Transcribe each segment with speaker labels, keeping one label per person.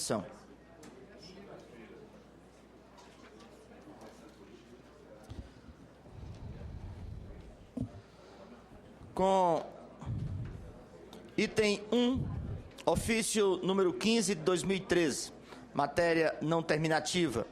Speaker 1: comissão. Com item 1, ofício número 15 de 2013, matéria não terminativa.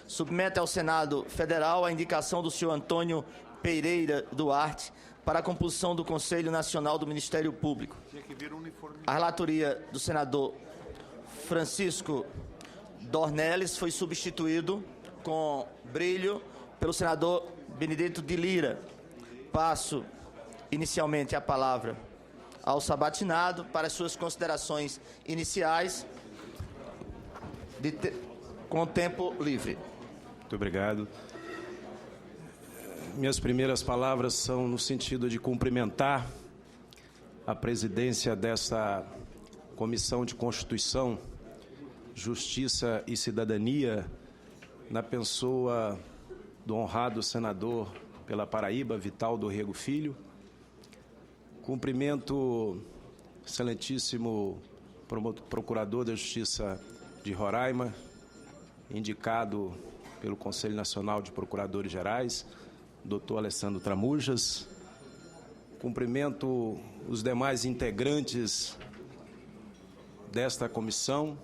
Speaker 1: Submete ao Senado Federal a indicação do senhor Antônio Pereira Duarte para a composição do Conselho Nacional do Ministério Público. A relatoria do senador Francisco Dornelles foi substituído com brilho pelo senador Benedito de Lira. Passo inicialmente a palavra ao sabatinado para as suas considerações iniciais com tempo livre.
Speaker 2: Muito obrigado. Minhas primeiras palavras são no sentido de cumprimentar a presidência dessa Comissão de Constituição, Justiça e Cidadania, na pessoa do honrado senador pela Paraíba, Vital do Rego Filho. Cumprimento excelentíssimo Procurador da Justiça de Roraima, indicado pelo Conselho Nacional de Procuradores Gerais, Dr. Alessandro Tramujas. Cumprimento os demais integrantes desta comissão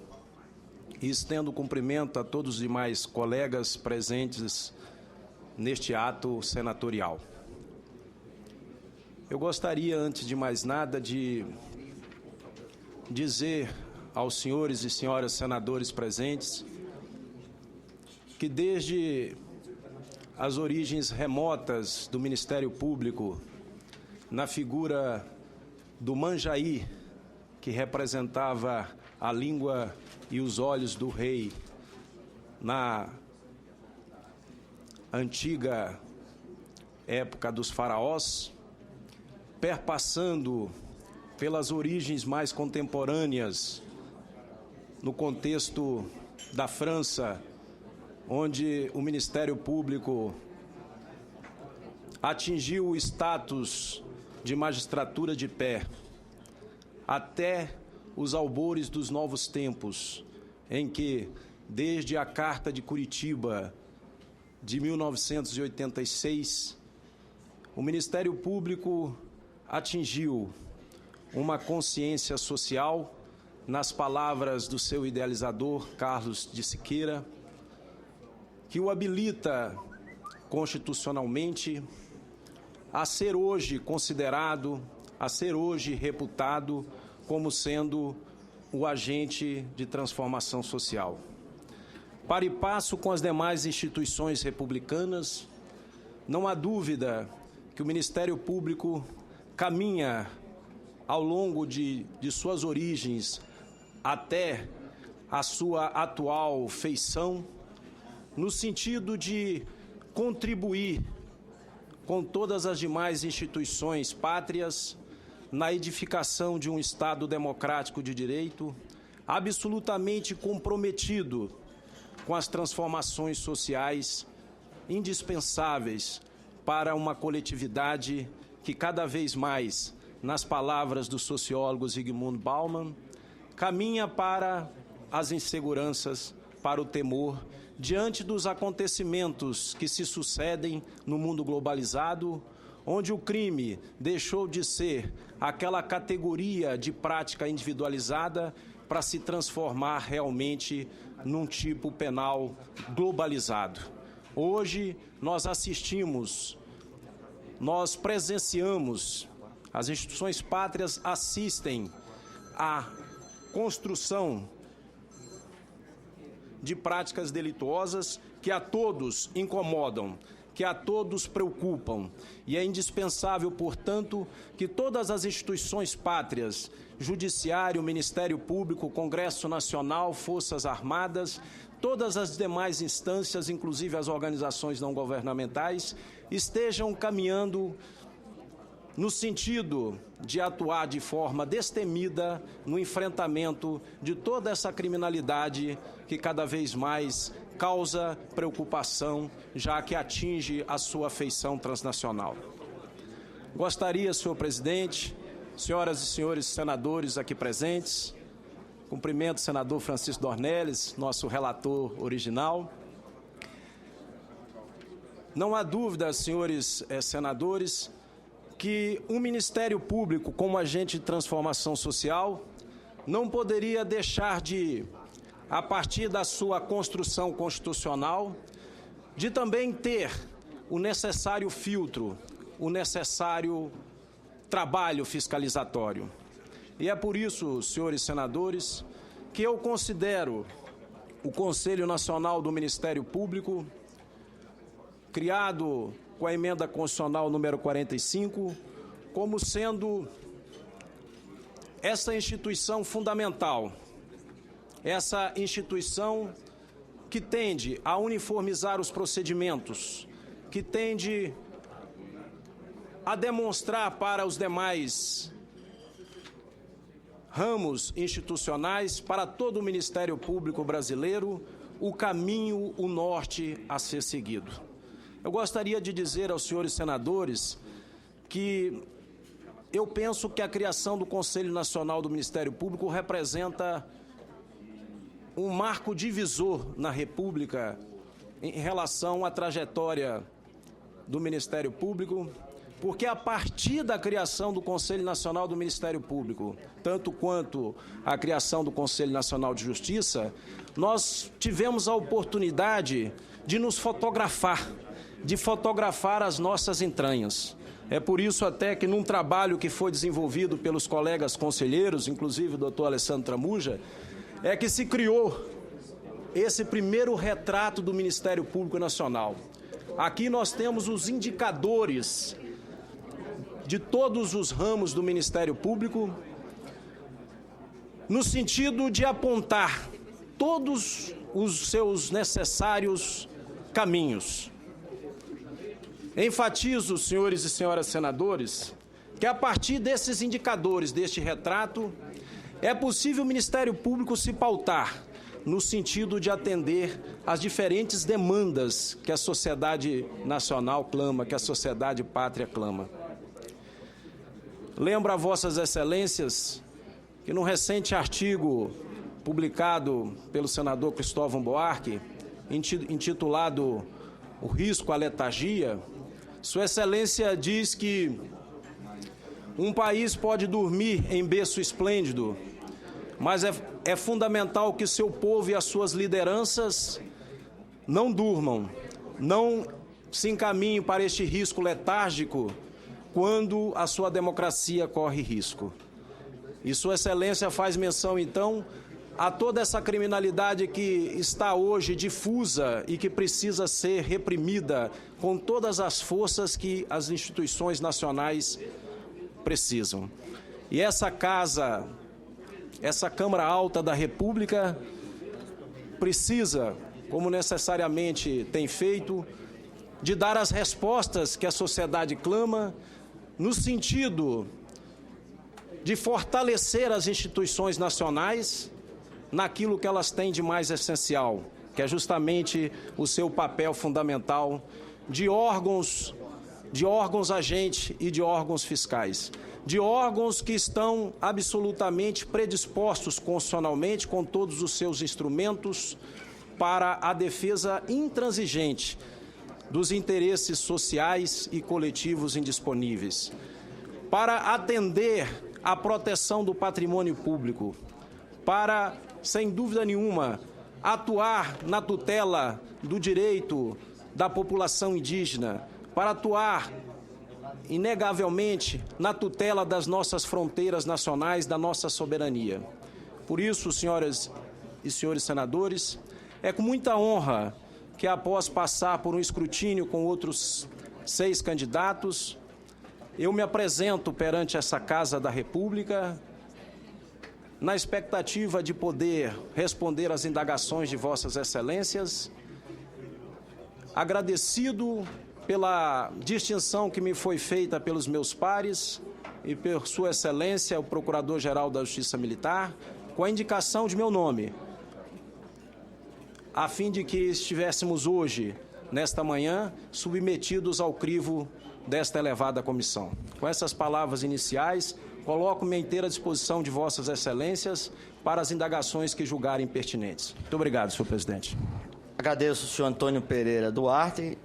Speaker 2: e estendo cumprimento a todos os demais colegas presentes neste ato senatorial. Eu gostaria, antes de mais nada, de dizer aos senhores e senhoras senadores presentes que desde as origens remotas do Ministério Público, na figura do Manjaí, que representava a língua e os olhos do rei na antiga época dos faraós, perpassando pelas origens mais contemporâneas no contexto da França, onde o Ministério Público atingiu o status de magistratura de pé, até os albores dos novos tempos, em que, desde a Carta de Curitiba de 1986, o Ministério Público atingiu uma consciência social, nas palavras do seu idealizador, Carlos de Siqueira, que o habilita constitucionalmente a ser hoje considerado, a ser hoje reputado como sendo o agente de transformação social. Para e passo com as demais instituições republicanas, não há dúvida que o Ministério Público caminha ao longo de suas origens até a sua atual feição, no sentido de contribuir com todas as demais instituições pátrias na edificação de um Estado democrático de direito, absolutamente comprometido com as transformações sociais indispensáveis para uma coletividade que cada vez mais, nas palavras do sociólogo Zygmunt Bauman, caminha para as inseguranças, para o temor, diante dos acontecimentos que se sucedem no mundo globalizado, onde o crime deixou de ser aquela categoria de prática individualizada para se transformar realmente num tipo penal globalizado. Hoje nós assistimos, nós presenciamos, as instituições pátrias assistem à construção de práticas delituosas que a todos incomodam, que a todos preocupam. E é indispensável, portanto, que todas as instituições pátrias, Judiciário, Ministério Público, Congresso Nacional, Forças Armadas, todas as demais instâncias, inclusive as organizações não governamentais, estejam caminhando no sentido de atuar de forma destemida no enfrentamento de toda essa criminalidade que cada vez mais causa preocupação, já que atinge a sua feição transnacional. Gostaria, senhor presidente, senhoras e senhores senadores aqui presentes, Cumprimento o senador Francisco Dornelles, nosso relator original. Não há dúvida, senhores senadores, que um Ministério Público como agente de transformação social não poderia deixar de, a partir da sua construção constitucional, de também ter o necessário filtro, o necessário trabalho fiscalizatório. E é por isso, senhores senadores, que eu considero o Conselho Nacional do Ministério Público, criado com a emenda constitucional número 45, como sendo essa instituição fundamental, essa instituição que tende a uniformizar os procedimentos, que tende a demonstrar para os demais ramos institucionais, para todo o Ministério Público brasileiro, o caminho, o norte a ser seguido. Eu gostaria de dizer aos senhores senadores que eu penso que a criação do Conselho Nacional do Ministério Público representa um marco divisor na República em relação à trajetória do Ministério Público, porque a partir da criação do Conselho Nacional do Ministério Público, tanto quanto a criação do Conselho Nacional de Justiça, nós tivemos a oportunidade de nos fotografar, de fotografar as nossas entranhas. É por isso até que num trabalho que foi desenvolvido pelos colegas conselheiros, inclusive o doutor Alessandro Tramuja, é que se criou esse primeiro retrato do Ministério Público Nacional. Aqui nós temos os indicadores de todos os ramos do Ministério Público, no sentido de apontar todos os seus necessários caminhos. Enfatizo, senhores e senhoras senadores, que a partir desses indicadores, deste retrato, é possível o Ministério Público se pautar no sentido de atender às diferentes demandas que a sociedade nacional clama, que a sociedade pátria clama. Lembro a vossas excelências que no recente artigo publicado pelo senador Cristóvão Buarque, intitulado O Risco à Letargia, Sua Excelência diz que um país pode dormir em berço esplêndido, mas é fundamental que seu povo e as suas lideranças não durmam, não se encaminhem para este risco letárgico quando a sua democracia corre risco. E Sua Excelência faz menção, então, a toda essa criminalidade que está hoje difusa e que precisa ser reprimida com todas as forças que as instituições nacionais precisam. E essa casa, essa Câmara Alta da República, precisa, como necessariamente tem feito, de dar as respostas que a sociedade clama, no sentido de fortalecer as instituições nacionais naquilo que elas têm de mais essencial, que é justamente o seu papel fundamental de órgãos agentes e de órgãos fiscais, de órgãos que estão absolutamente predispostos constitucionalmente com todos os seus instrumentos para a defesa intransigente dos interesses sociais e coletivos indisponíveis, para atender à proteção do patrimônio público, para, sem dúvida nenhuma, atuar na tutela do direito da população indígena, para atuar, inegavelmente, na tutela das nossas fronteiras nacionais, da nossa soberania. Por isso, senhoras e senhores senadores, é com muita honra que, após passar por um escrutínio com outros 6 candidatos, eu me apresento perante essa Casa da República na expectativa de poder responder às indagações de vossas excelências, agradecido pela distinção que me foi feita pelos meus pares e por Sua Excelência, o Procurador-Geral da Justiça Militar, com a indicação de meu nome, a fim de que estivéssemos hoje, nesta manhã, submetidos ao crivo desta elevada comissão. Com essas palavras iniciais, Coloco-me à inteira disposição de Vossas Excelências para as indagações que julgarem pertinentes. Muito obrigado, senhor presidente.
Speaker 1: Agradeço ao senhor Antônio Pereira Duarte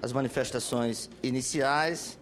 Speaker 1: as manifestações iniciais.